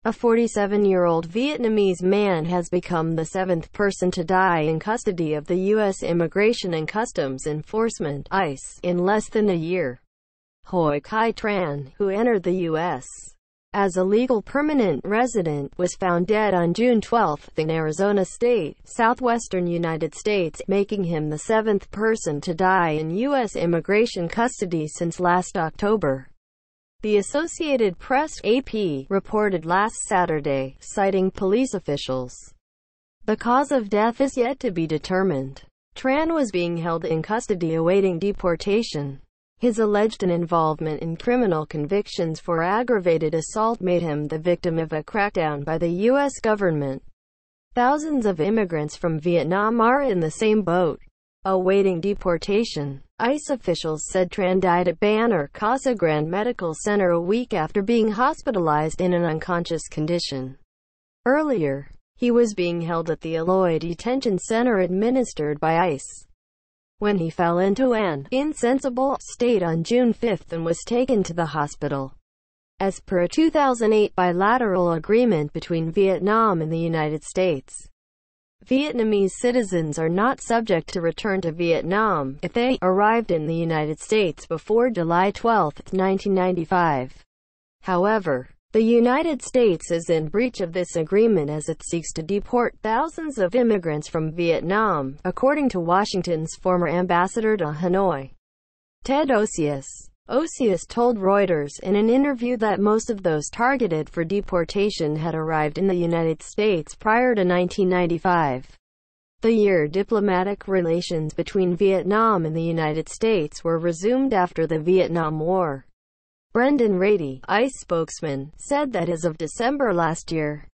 A 47-year-old Vietnamese man has become the seventh person to die in custody of the U.S. Immigration and Customs Enforcement (ICE) in less than a year. Huy Chi Tran, who entered the U.S. as a legal permanent resident, was found dead on June 12 in Arizona State, southwestern United States, making him the seventh person to die in U.S. immigration custody since last October. The Associated Press (AP) reported last Saturday, citing police officials. The cause of death is yet to be determined. Tran was being held in custody awaiting deportation. His alleged involvement in criminal convictions for aggravated assault made him the victim of a crackdown by the U.S. government. Thousands of immigrants from Vietnam are in the same boat, awaiting deportation. ICE officials said Tran died at Banner Casa Grande Medical Center a week after being hospitalized in an unconscious condition. Earlier, he was being held at the Aloy Detention Center administered by ICE, when he fell into an insensible state on June 5 and was taken to the hospital. As per a 2008 bilateral agreement between Vietnam and the United States, Vietnamese citizens are not subject to return to Vietnam if they arrived in the United States before July 12, 1995. However, the United States is in breach of this agreement as it seeks to deport thousands of immigrants from Vietnam, according to Washington's former ambassador to Hanoi, Ted Osius. Osius told Reuters in an interview that most of those targeted for deportation had arrived in the United States prior to 1995. The year diplomatic relations between Vietnam and the United States were resumed after the Vietnam War. Brendan Rady, ICE spokesman, said that as of December last year,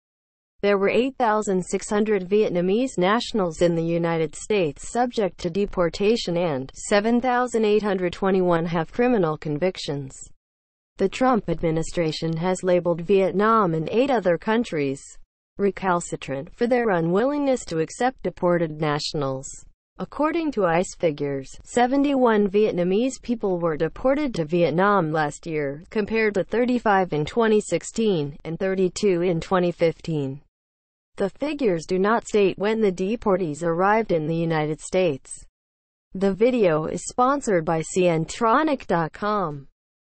there were 8,600 Vietnamese nationals in the United States subject to deportation and 7,821 have criminal convictions. The Trump administration has labeled Vietnam and 8 other countries recalcitrant for their unwillingness to accept deported nationals. According to ICE figures, 71 Vietnamese people were deported to Vietnam last year, compared to 35 in 2016 and 32 in 2015. The figures do not state when the deportees arrived in the United States. The video is sponsored by Ciantronic.com.